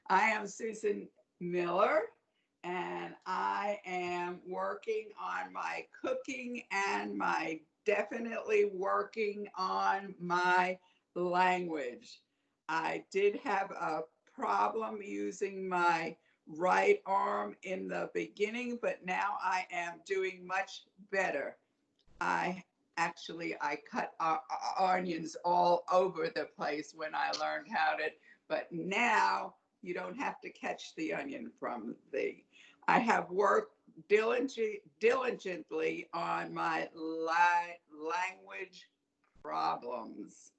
I am Susan Miller, and I am working on my cooking and my definitely working on my language. I did have a problem using my right arm in the beginning, but now I am doing much better. I I cut onions all over the place when I learned how to, but now you don't have to catch the onion from the. I have worked diligently on my language problems.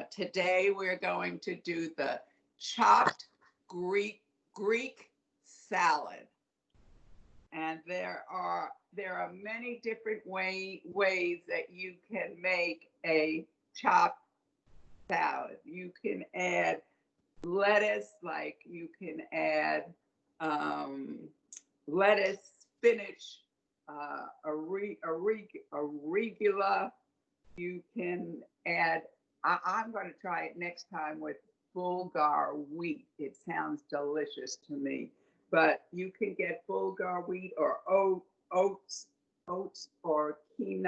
Today we're going to do the chopped Greek salad, and there are many different ways that you can make a chopped salad. You can add lettuce, like you can add um, lettuce, spinach, arugula. You can add. I'm going to try it next time with Bulgar wheat. It sounds delicious to me. But you can get Bulgar wheat or oats, or keen.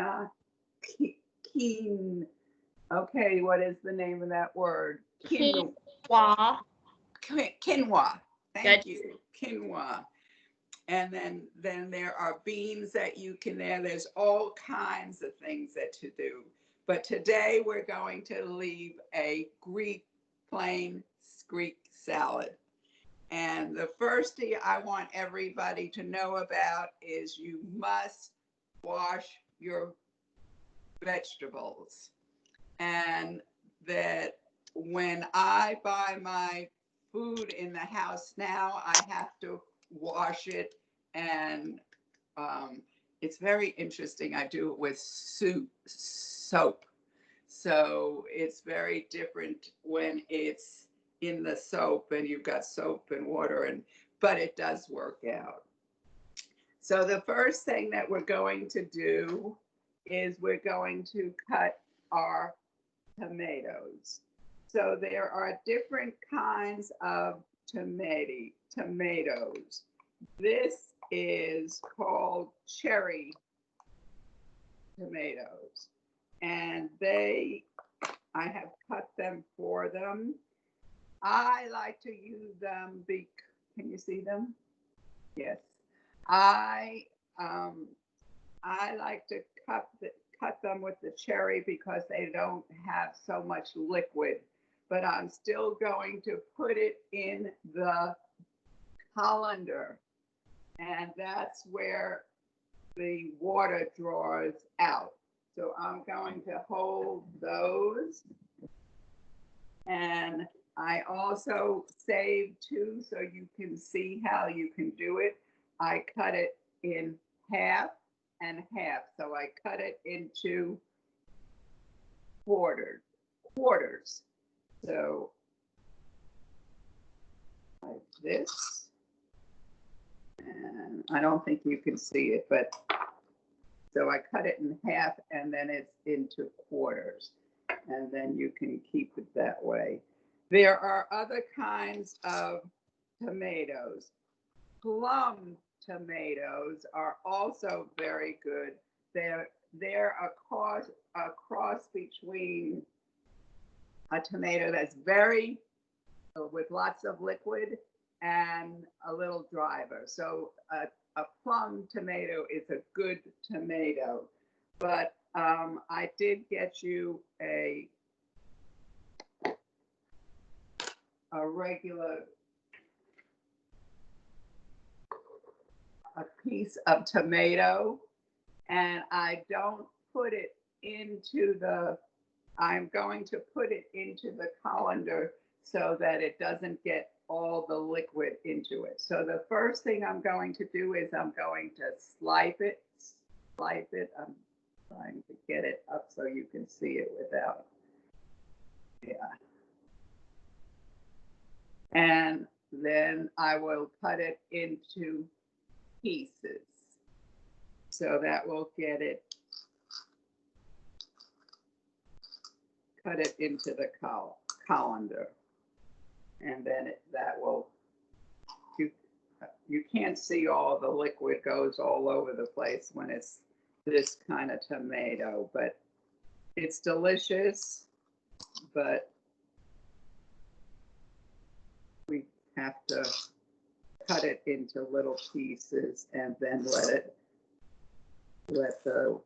Okay, what is the name of that word? Quinoa. Quinoa. Thank Good. you, quinoa. And then there are beans that you can add. There's all kinds of things that to do. But today we're going to leave a plain Greek salad. And the first thing I want everybody to know about is you must wash your vegetables. And that when I buy my food in the house now, I have to wash it. And it's very interesting. I do it with soap. So it's very different when it's in the soap and you've got soap and water, but it does work out. So the first thing that we're going to do is we're going to cut our tomatoes. So there are different kinds of tomatoes. This is called cherry tomatoes, and I have cut them for them. I like to use them. Can you see them? Yes. I like to cut them with the cherry because they don't have so much liquid. But I'm still going to put it in the colander, and that's where the water draws out. So I'm going to hold those. And I also saved two so you can see how you can do it. I cut it in half and half. So I cut it into quarters. So like this. And I don't think you can see it, but so I cut it in half and then it's into quarters. And then you can keep it that way. There are other kinds of tomatoes. Plum tomatoes are also very good. They're a cross between a tomato that's very with lots of liquid and a little drier. So a plum tomato is a good tomato. But I did get you a piece of tomato, and I don't put it into I'm going to put it into the colander so that it doesn't get all the liquid into it. So the first thing I'm going to do is I'm going to slice it. I'm trying to get it up so you can see it without. Yeah. And then I will cut it into pieces. So that will get it, cut it into the colander. And then that will, you can't see all the liquid goes all over the place when it's this kind of tomato, but it's delicious, but we have to cut it into little pieces and then let the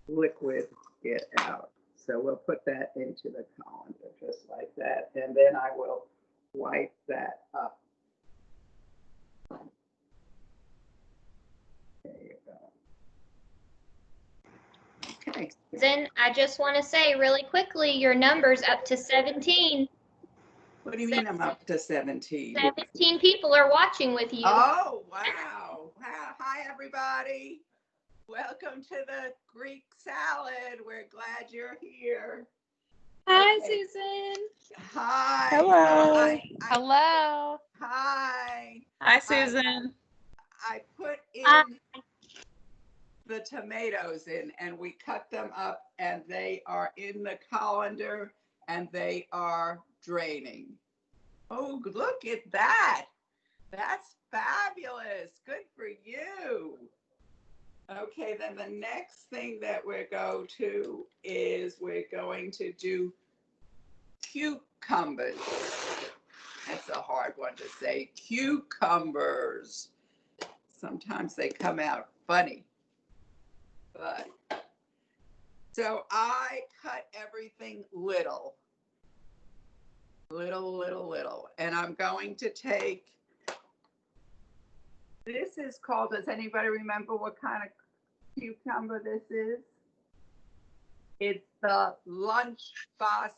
liquid get out. So we'll put that into the colander just like that. And then I will wipe that up. There you go. Okay. Then I just want to say really quickly, your number's up to 17. What do you mean I'm up to 17? 17 people are watching with you. Oh, wow. Wow. Hi, everybody. Welcome to the Greek salad. We're glad you're here. Hi, Okay. Susan. Hi. Hello. Hello. Hi. Hi, Susan. I put in the tomatoes in and we cut them up and they are in the colander and they are draining. Oh, look at that. That's fabulous. Good for you. Okay, then the next thing that we're going to is we're going to do cucumbers. That's a hard one to say. Cucumbers. Sometimes they come out funny. But so I cut everything little. And I'm going to take, this is called, does anybody remember what kind of cucumber this is? It's the lunchbox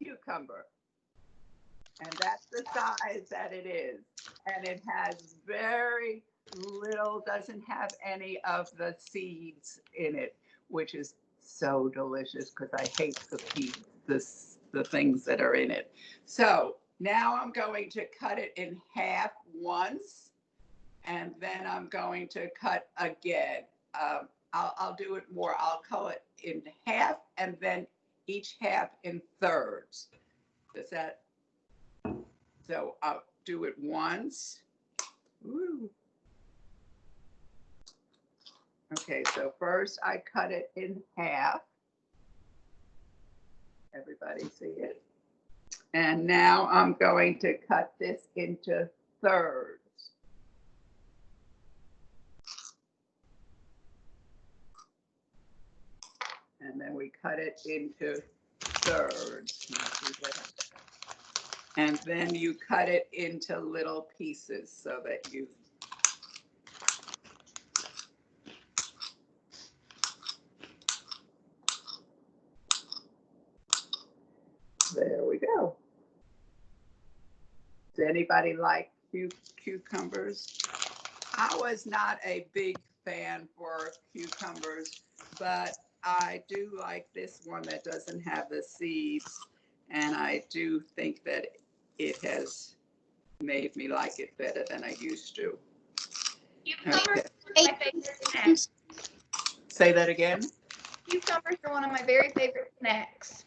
cucumber. And that's the size that it is. And it has very little, doesn't have any of the seeds in it, which is so delicious because I hate the things that are in it. So now I'm going to cut it in half once, and then I'm going to cut again. I'll do it more. I'll cut it in half and then each half in thirds. Does that? So I'll do it once. Ooh. Okay, so first I cut it in half. Everybody see it? And now I'm going to cut this into thirds. And then we cut it into thirds. And then you cut it into little pieces so that you there we go. Does anybody like cucumbers? I was not a big fan for cucumbers, but I do like this one that doesn't have the seeds. And I do think that it has made me like it better than I used to. Cucumbers Okay. are my favorite snack. Say that again. Cucumbers are one of my very favorite snacks.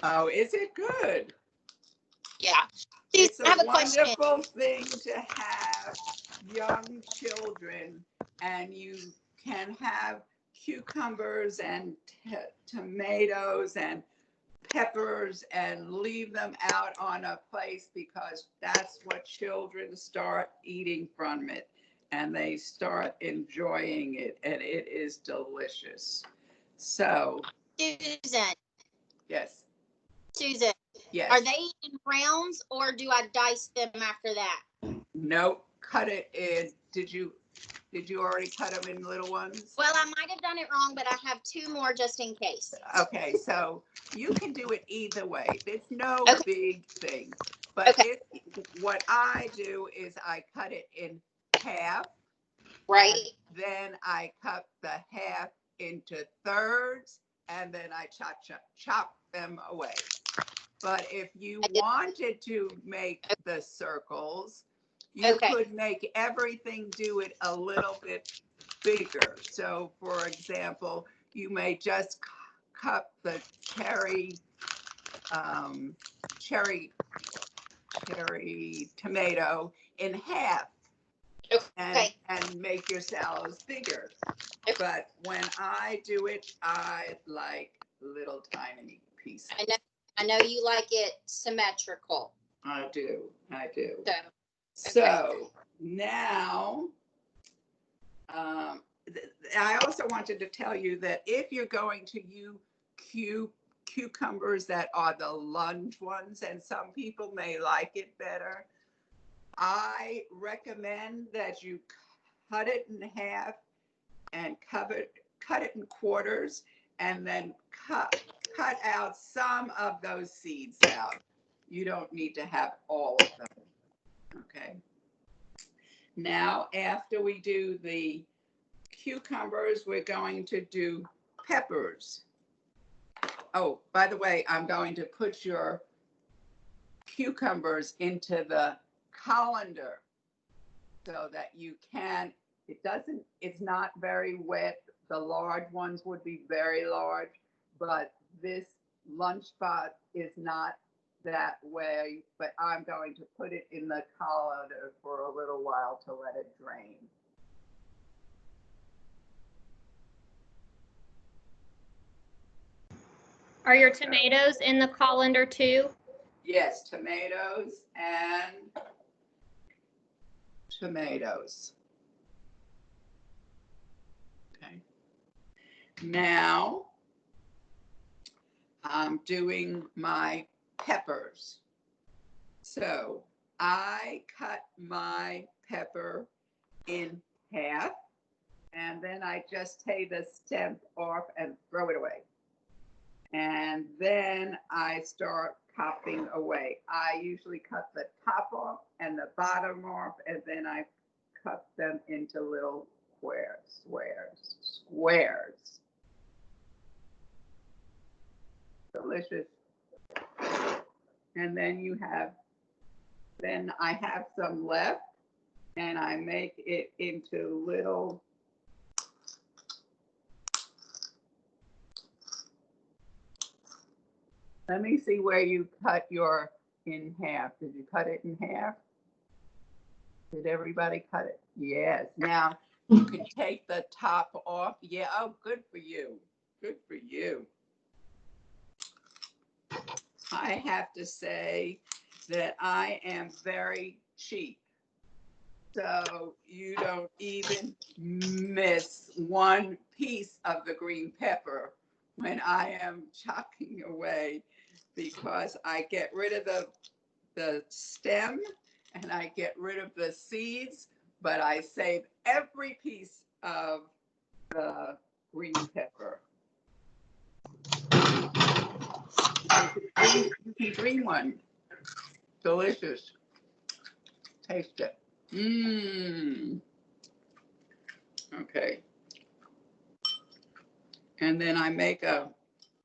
Oh, is it good? Yeah. It's I have a a question. wonderful thing to have young children, and you can have cucumbers and tomatoes and peppers and leave them out on a place because that's what children start eating from it and they start enjoying it and it is delicious. So, Susan. yes. Susan. Yes. Are they in rounds or do I dice them after that? Nope. Cut it in. Did you already cut them in little ones? Well, I might have done it wrong, but I have two more just in case. Okay, so you can do it either way. It's no big thing. But what I do is I cut it in half. Right. Then I cut the half into thirds, and then I chop them away. But if you wanted to make the circles, you could make everything do it a little bit bigger. So, for example, you may just cut the cherry cherry tomato in half Okay. and make your salads bigger. Okay. But when I do it, I like little tiny pieces. I know you like it symmetrical. I do. So, So now, I also wanted to tell you that if you're going to use cucumbers that are the lunge ones, and some people may like it better, I recommend that you cut it in half and cut it in quarters, and then cut out some of those seeds out. You don't need to have all of them. Okay. Now, after we do the cucumbers, we're going to do peppers. Oh, by the way, I'm going to put your cucumbers into the colander so that you can, it's not very wet. The large ones would be very large, but this lunchbox is not that way, but I'm going to put it in the colander for a little while to let it drain. Are your tomatoes in the colander too? Yes, tomatoes and tomatoes. Okay. Now I'm doing my peppers. So I cut my pepper in half, and then I just take the stem off and throw it away. And then I start chopping away. I usually cut the top off and the bottom off, and then I cut them into little squares. Delicious. And then I have some left, and I make it into little let me see where you cut your in half. Did you cut it in half? Did everybody cut it? Yes. Now you can take the top off. Yeah. Oh, good for you. Good for you. I have to say that I am very cheap. So you don't even miss one piece of the green pepper when I am chopping away, because I get rid of the stem and I get rid of the seeds, but I save every piece of the green pepper. You can green one. Delicious. Taste it. Mmm. Okay. And then I make them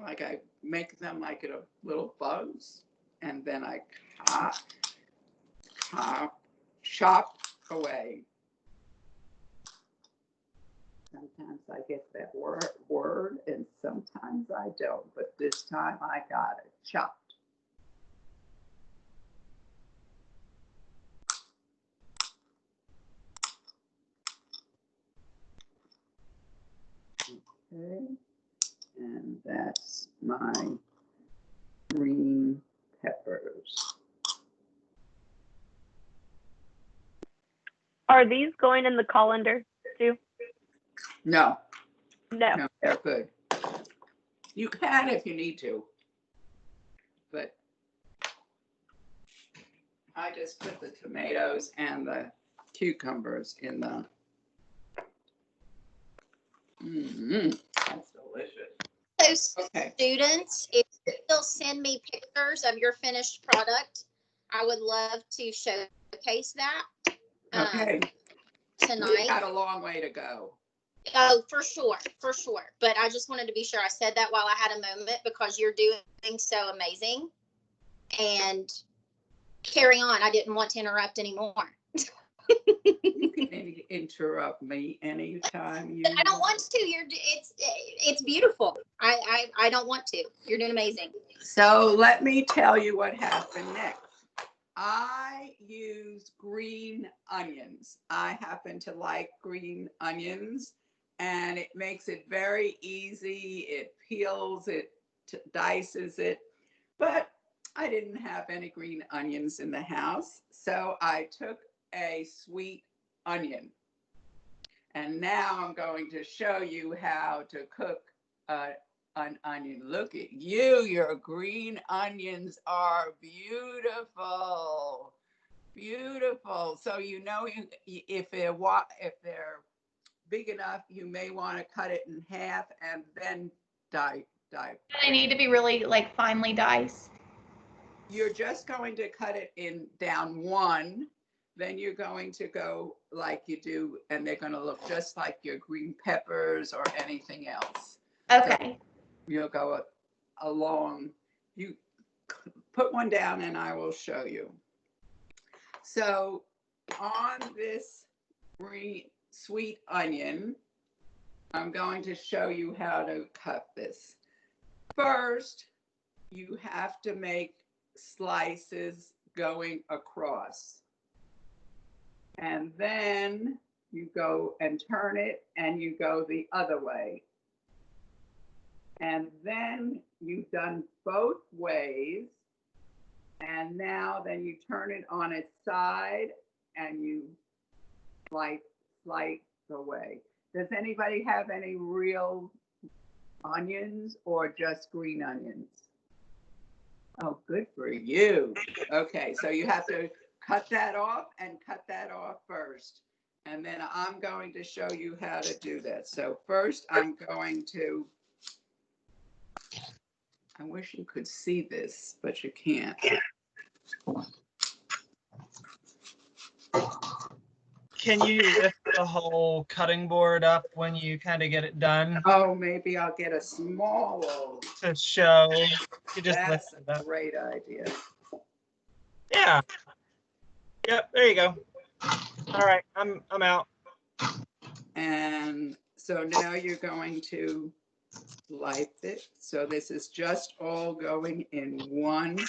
like a little bugs, and then I chop away. Sometimes I get that word, and sometimes I don't, but this time I got it chopped. Okay, and that's my green peppers. Are these going in the colander too? No, No. they're good. You can if you need to, but I just put the tomatoes and the cucumbers in the. That's delicious. So Okay. students, if you'll send me pictures of your finished product, I would love to showcase that Okay. We tonight. got a long way to go. Oh, for sure. But I just wanted to be sure I said that while I had a moment, because you're doing so amazing. And carry on. I didn't want to interrupt anymore. You can interrupt me anytime you. I don't want to. It's beautiful. I don't want to. You're doing amazing. So let me tell you what happened next. I use green onions. I happen to like green onions, and it makes it very easy. It peels it, dices it, but I didn't have any green onions in the house. So I took a sweet onion. And now I'm going to show you how to cook an onion. Look at you, your green onions are beautiful. Beautiful. So you know, if they're big enough, you may want to cut it in half and then dice. They need to be really like finely diced. You're just going to cut it in down one, then you're going to go like you do, and they're going to look just like your green peppers or anything else. Okay. So you'll go along. You put one down and I will show you. So on this green sweet onion, I'm going to show you how to cut this. First, you have to make slices going across. And then you go and turn it and you go the other way. And then you've done both ways. And now then you turn it on its side and you slice away. Does anybody have any real onions or just green onions? Oh, good for you. Okay, so you have to cut that off and cut that off first. And then I'm going to show you how to do that. So first I'm going to, I wish you could see this, but you can't. Can you lift the whole cutting board up when you kind of get it done Oh, maybe I'll get a small. to show? You just lift That's it a up. great idea. Yeah. Yep. There you go. All right. I'm out. And so now you're going to light it. So this is just all going in one.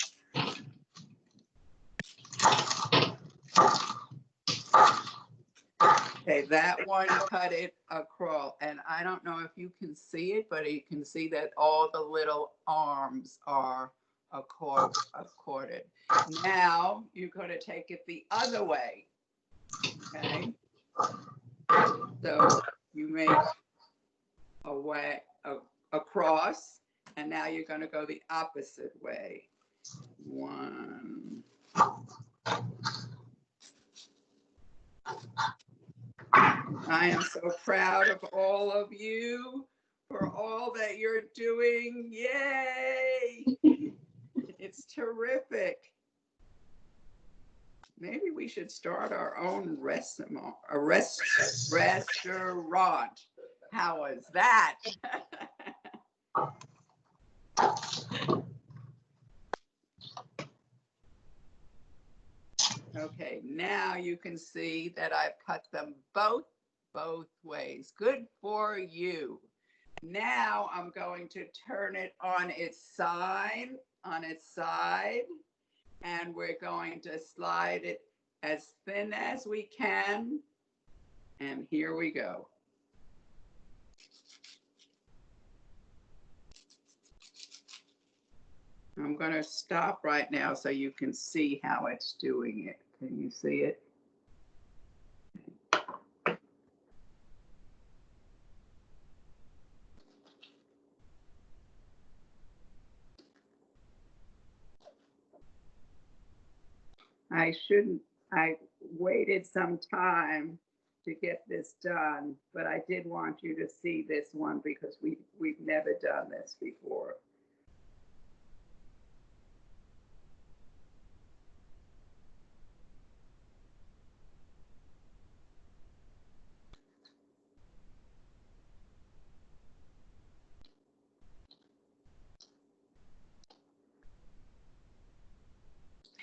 Okay, that one cut it across. And I don't know if you can see it, but you can see that all the little arms are accorded. Now you're going to take it the other way. Okay. So you make a way across, and now you're going to go the opposite way. One. I am so proud of all of you for all that you're doing. Yay! It's terrific. Maybe we should start our own restaurant. How was that? Okay, now you can see that I've cut them both ways. Good for you. Now I'm going to turn it on its side, and we're going to slide it as thin as we can. And here we go. I'm going to stop right now so you can see how it's doing it. Can you see it? I waited some time to get this done, but I did want you to see this one because we've never done this before.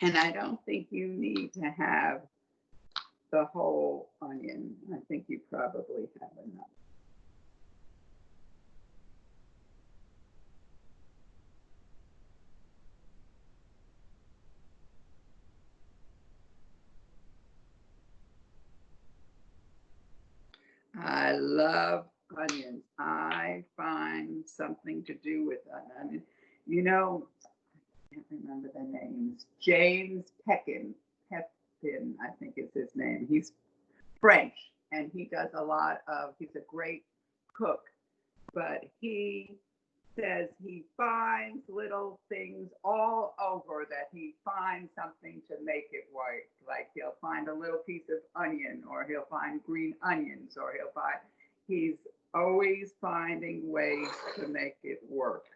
And I don't think you need to have the whole onion. I think you probably have enough. I love onions. I find something to do with an onion. You know, I can't remember the names. James Pepin, I think is his name. He's French, and he does a lot of, he's a great cook, but he says he finds little things all over that he finds something to make it white. Like he'll find a little piece of onion, or he'll find green onions, or he's always finding ways to make it work.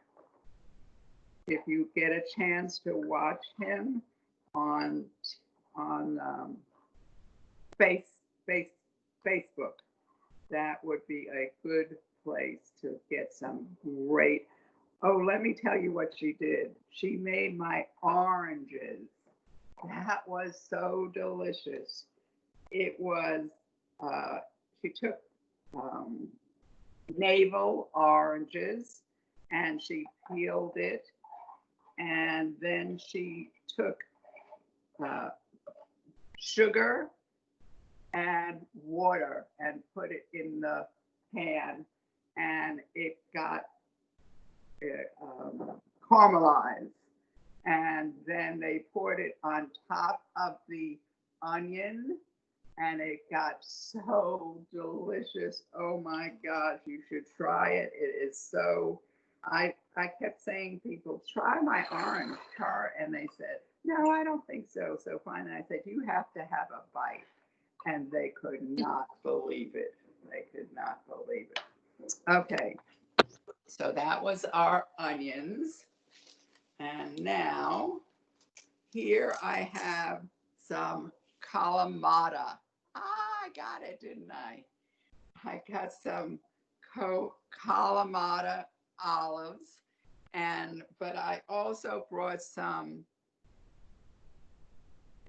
If you get a chance to watch him on Facebook, that would be a good place to get some great. Oh, let me tell you what she did. She made my oranges. That was so delicious. It was, she took navel oranges and she peeled it. And then she took sugar and water and put it in the pan, and it got caramelized. And then they poured it on top of the onion, and it got so delicious. Oh my gosh, you should try it. It is so, I kept saying, people, try my orange tart, and they said, no, I don't think so. So finally I said, you have to have a bite. And they could not believe it. They could not believe it. Okay, so that was our onions. And now here I have some Kalamata. I got it, didn't I? I got some Kalamata olives, but I also brought some.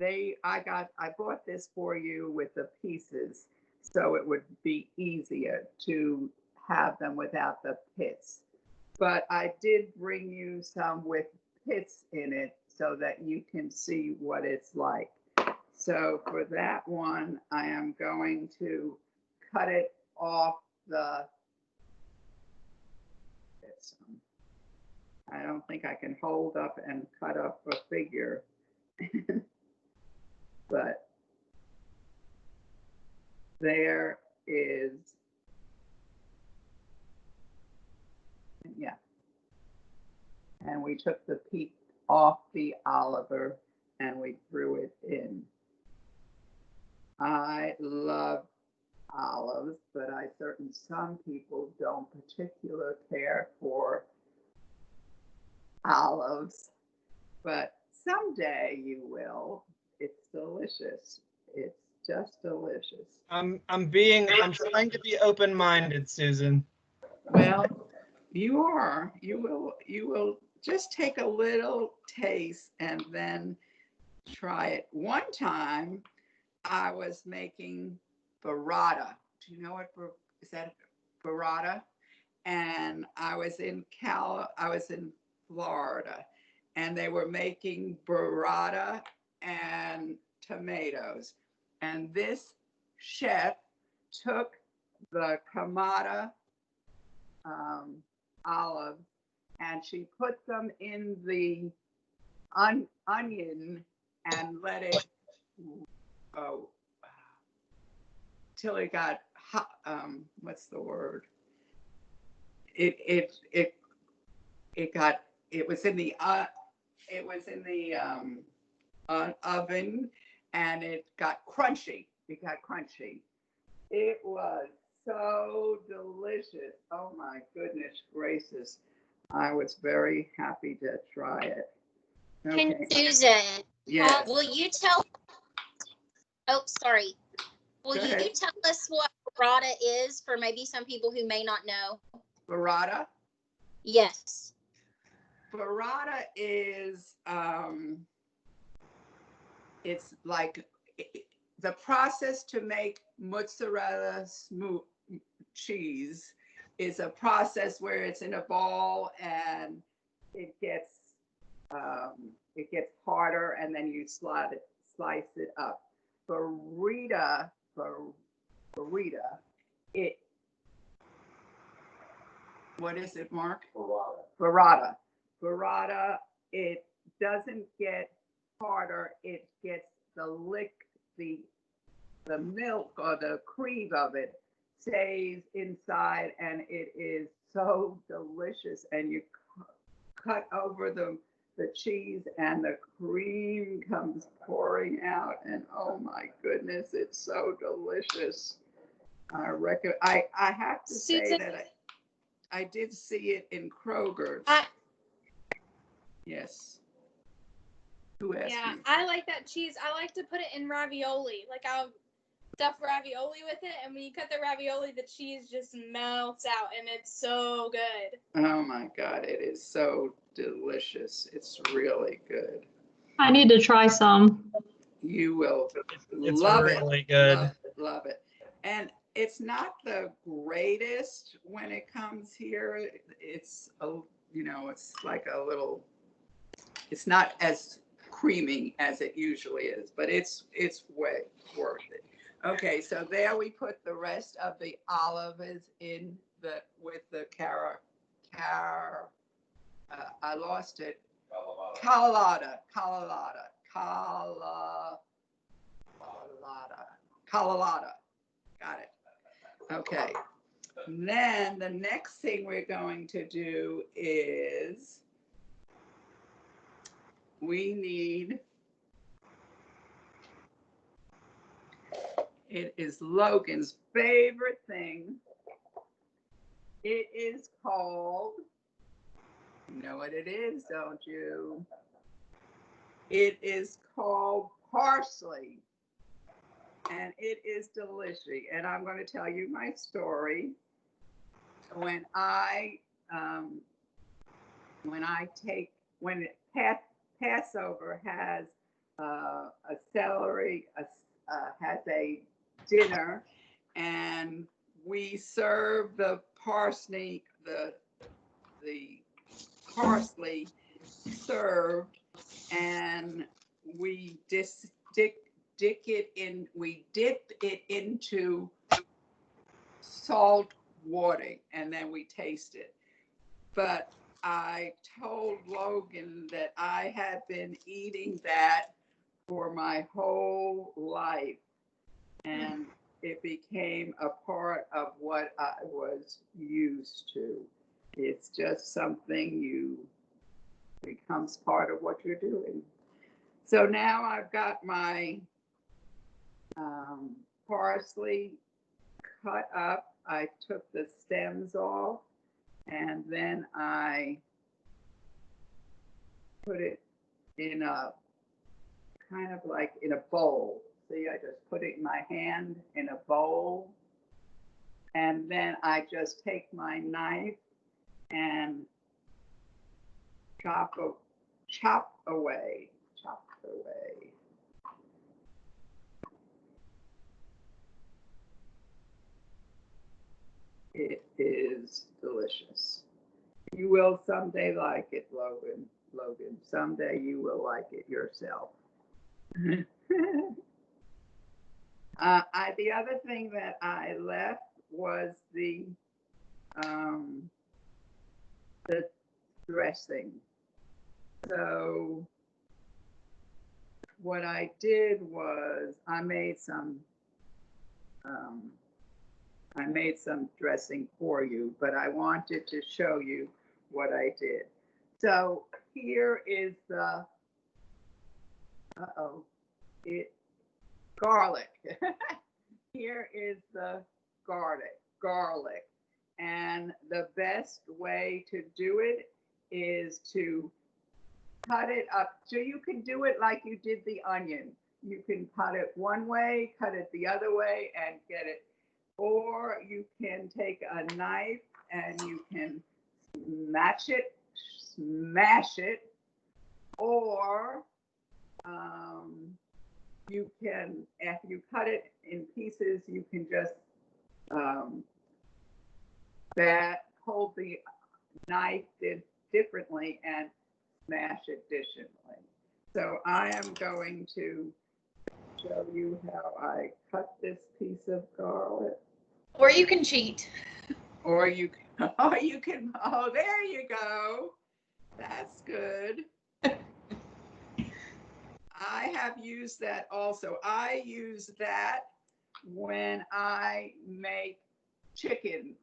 I bought this for you with the pieces, so it would be easier to have them without the pits. But I did bring you some with pits in it so that you can see what it's like. So for that one, I am going to cut it off the, I don't think I can hold up and cut up a figure. But there is, yeah. And we took the peak off the Oliver and we threw it in. I love olives, but some people don't particularly care for olives, but someday you will. It's delicious. It's just delicious. I'm trying to be open-minded, Susan. Well, you are. You will just take a little taste and then try it. One time I was making burrata. Do you know what is that, burrata? And I was in Florida, and they were making burrata and tomatoes. And this chef took the Kamata olives and she put them in the onion and let it go till it got hot. What's the word? It was in the oven, and it got crunchy. It was so delicious. Oh my goodness gracious. I was very happy to try it. Okay. Susan, Yes. will you tell? Oh, sorry. Will you tell us what burrata is for maybe some people who may not know? Burrata? Yes. Burrata is it's like the process to make mozzarella cheese is a process where it's in a ball and it gets harder, and then you slice it up. Burrata, it, what is it, Mark? Burrata. It doesn't get harder. It gets the milk or the cream of it stays inside, and it is so delicious. And you cut over the cheese, and the cream comes pouring out, and oh my goodness, it's so delicious. I have to say Susan? that I did see it in Kroger's. Yes. Who asked Yeah, me? I like that cheese. I like to put it in ravioli. Like I'll stuff ravioli with it, and when you cut the ravioli, the cheese just melts out, and it's so good. Oh my God, it is so delicious. It's really good. I need to try some. You will It's love really it. good. Love it. And it's not the greatest when it comes here. It's it's like a little, it's not as creamy as it usually is, but it's way worth it. Okay, so there we put the rest of the olives in with the I lost it. Colada. Got it. Okay. And then the next thing we're going to do is it is Logan's favorite thing. It is called, you know what it is, don't you? It is called parsley, and it is delicious. And I'm going to tell you my story. When Passover has a celery, has a dinner, and we serve the parsley, the parsley served, and we dip it into salt water, and then we taste it. But I told Logan that I had been eating that for my whole life, and it became a part of what I was used to. It's just something becomes part of what you're doing. So now I've got my parsley cut up. I took the stems off, and then I put it in a kind of like in a bowl. See, I just put it in my hand in a bowl, and then I just take my knife and chop away. It is delicious. You will someday like it, Logan. Someday you will like it yourself. The other thing that I left was the dressing. So what I did was I made some dressing for you, but I wanted to show you what I did. So here is the garlic. Here is the garlic. And the best way to do it is to cut it up. So you can do it like you did the onion. You can cut it one way, cut it the other way, and get it. Or you can take a knife and you can smash it, or you can, after you cut it in pieces, you can just hold the knife differently and smash it differently. So I am going to show you how I cut this piece of garlic. Or you can cheat. Or you can, oh, there you go. That's good. I have used that also. I use that when I make chicken,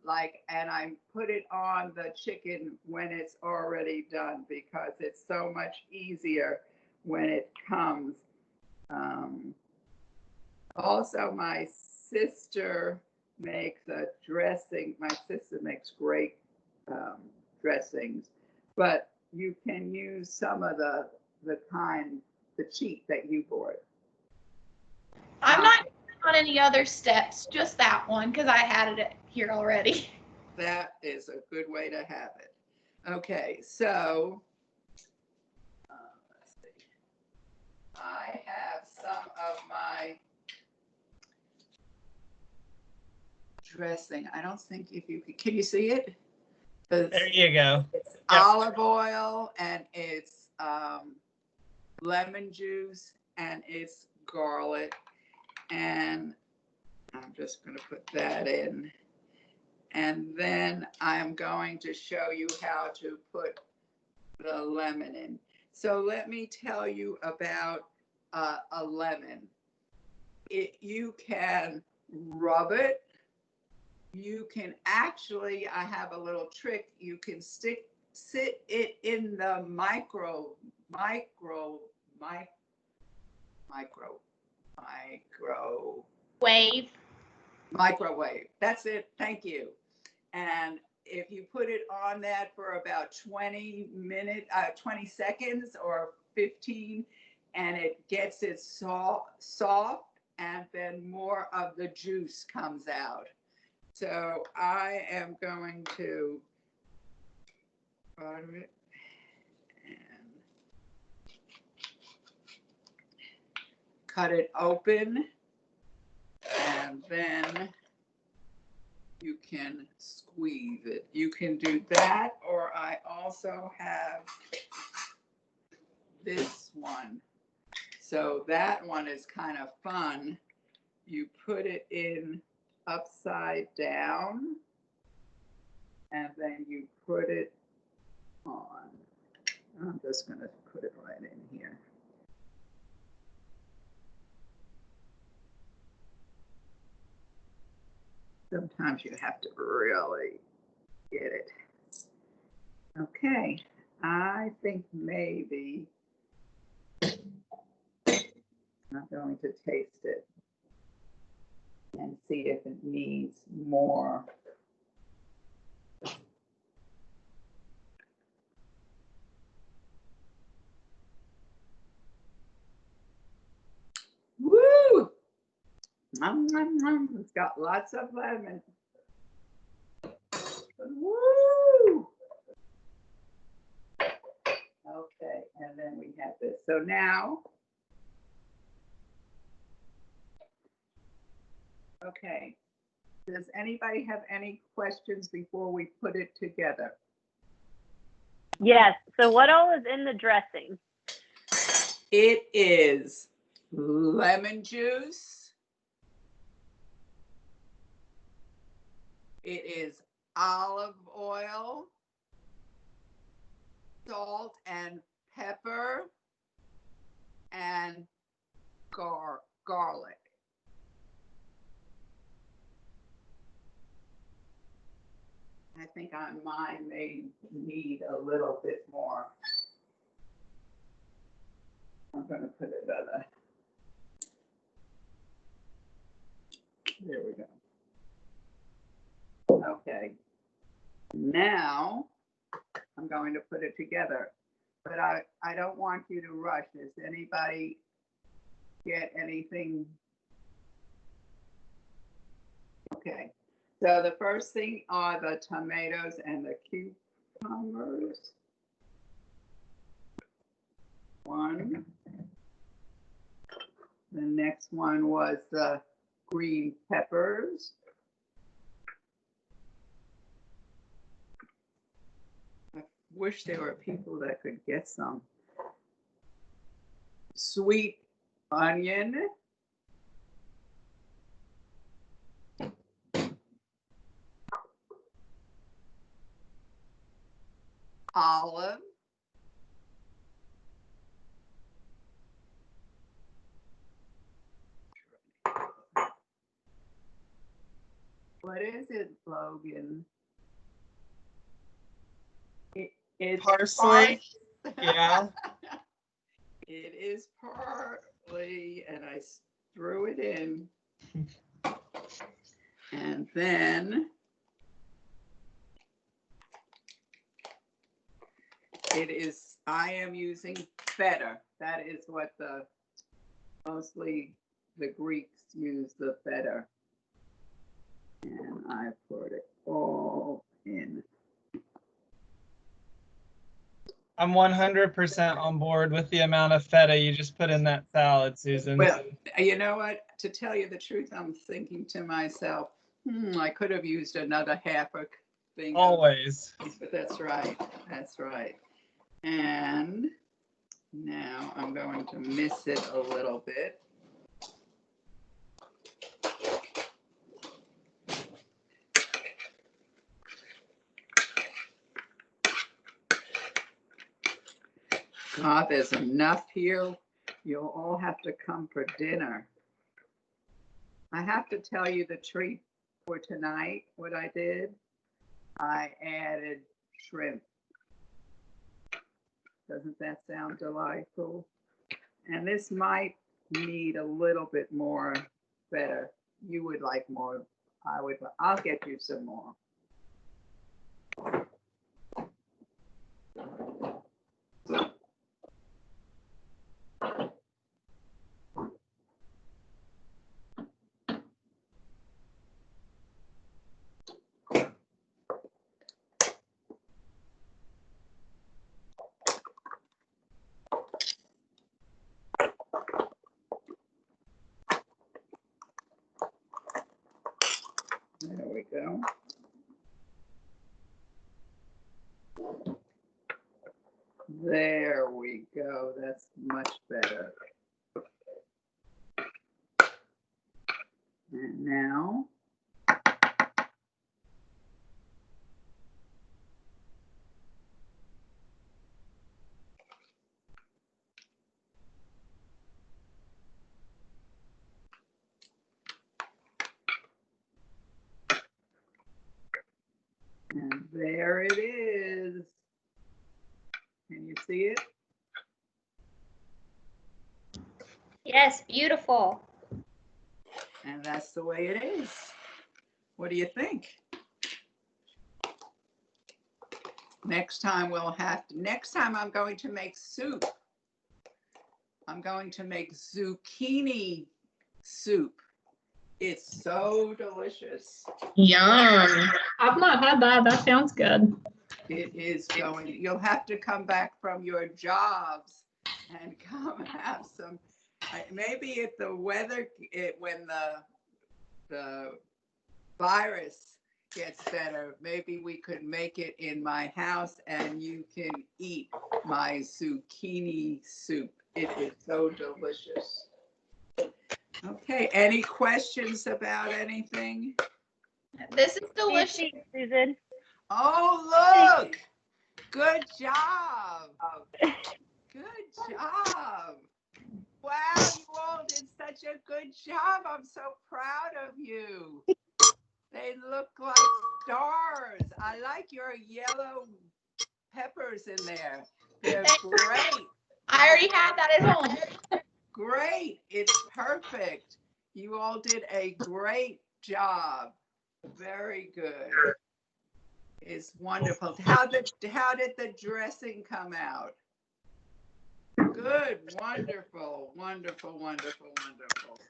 and I put it on the chicken when it's already done because it's so much easier when it comes. Also, my sister makes a dressing. My sister makes great dressings, but you can use some of the cheat that you bought. I'm not on any other steps, just that one, because I had it here already. That is a good way to have it. Okay, so let's see. I have some of my dressing. I don't think if you can you see it? There you go. It's olive oil and it's lemon juice and it's garlic, and I'm just going to put that in, and then I'm going to show you how to put the lemon in. So let me tell you about a lemon. You can rub it. You can actually, I have a little trick. You can sit it in the microwave. That's it. Thank you. And if you put it on that for about 20 seconds or 15, and it gets it soft, and then more of the juice comes out. So I am going to butter it and cut it open, and then you can squeeze it. You can do that, or I also have this one. So that one is kind of fun. You put it in upside down, and then you put it on. I'm just going to put it right in here. Sometimes you have to really get it. Okay, I think maybe I'm going to taste it and see if it needs more. Woo! It's got lots of lemon. Woo! Okay, and then we have this. So now, okay, does anybody have any questions before we put it together? Yes. So what all is in the dressing? It is lemon juice. It is olive oil, salt and pepper, and garlic. I think on mine may need a little bit more. I'm going to put it on a, there we go. Okay, now I'm going to put it together, but I don't want you to rush. Does anybody get anything? Okay, so the first thing are the tomatoes and the cucumbers. One, The next one was the green peppers. I wish there were people that could get some. Sweet onion. Olive. What is it, Logan? It's Parsley. Yeah. It is parsley, and I threw it in. And then I am using feta. That is what mostly the Greeks use, the feta. And I put it all in. I'm 100% on board with the amount of feta you just put in that salad, Susan. Well, you know what? To tell you the truth, I'm thinking to myself, I could have used another half a thing. Always. But that's right. That's right. And now I'm going to mix it a little bit. God, there's enough here. You'll all have to come for dinner. I have to tell you the treat for tonight, what I did. I added shrimp. Doesn't that sound delightful? And this might need a little bit more feta. You would like more. I'll get you some more. There we go. There we go. That's much better. And now and there it is. Can you see it? Yes, beautiful. And that's the way it is. What do you think? Next time I'm going to make soup. I'm going to make zucchini soup. It's so delicious. Yum. I've not had that. That sounds good. It is going. You'll have to come back from your jobs and come have some. Maybe if the weather, when the virus gets better, maybe we could make it in my house and you can eat my zucchini soup. It is so delicious. Okay, any questions about anything? This is delicious. Thanks, Susan. Oh, look! Good job! Good job! Wow, you all did such a good job. I'm so proud of you. They look like stars. I like your yellow peppers in there. They're great. I already had that at home. Great. It's perfect. You all did a great job. Very good. It's wonderful. How did the dressing come out? Good. Wonderful. Wonderful. Wonderful. Wonderful.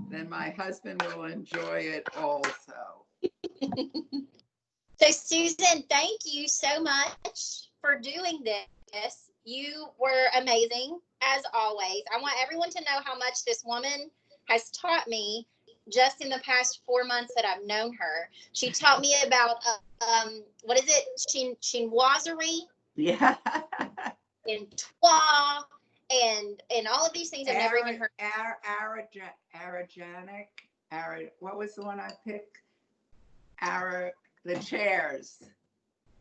Then my husband will enjoy it also. So Susan, thank you so much for doing this. You were amazing, as always. I want everyone to know how much this woman has taught me just in the past 4 months that I've known her. She taught me about, what is it? Chinoiserie Yeah. and toi and all of these things I've never even heard. What was the one I picked? The chairs.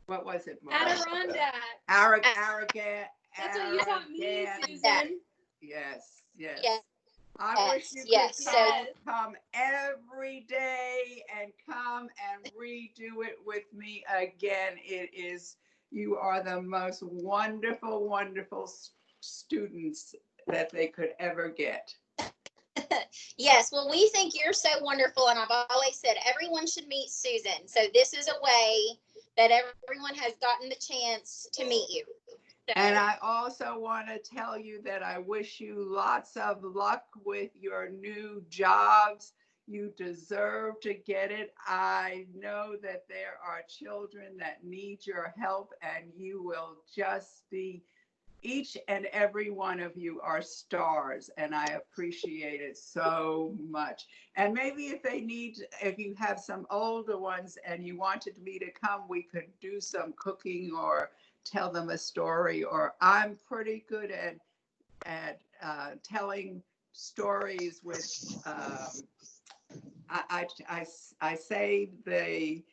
What was it? Adirondack. Arrogant. That's what you taught me, arrogant. Susan. Yes. I wish you yes. could come every day and come and redo it with me again. You are the most wonderful, wonderful students that they could ever get. Yes, well, we think you're so wonderful, and I've always said everyone should meet Susan. So this is a way that everyone has gotten the chance to meet you. So, And I also want to tell you that I wish you lots of luck with your new jobs. You deserve to get it. I know that there are children that need your help, and you will just be, each and every one of you are stars, and I appreciate it so much. And maybe if you have some older ones and you wanted me to come, we could do some cooking or tell them a story. Or I'm pretty good at telling stories with I say the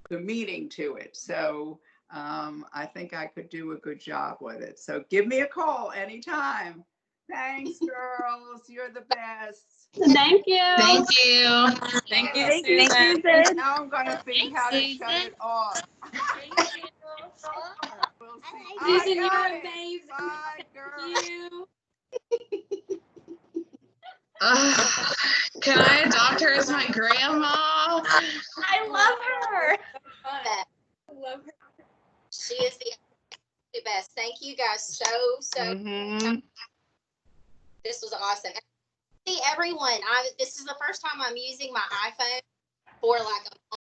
meaning to it. So I think I could do a good job with it. So give me a call anytime. Thanks, girls. You're the best. Thank you. Thank you. Thank you, Susan. Now I'm going to think how to shut it off. Thank you. We'll see. Susan, I got you're it. amazing. Bye, girl. Thank you. Can I adopt her as my grandma? I love her. I love her. she is the best. Thank you guys so Mhm. This was awesome. See everyone. This is the first time I'm using my iPhone for like a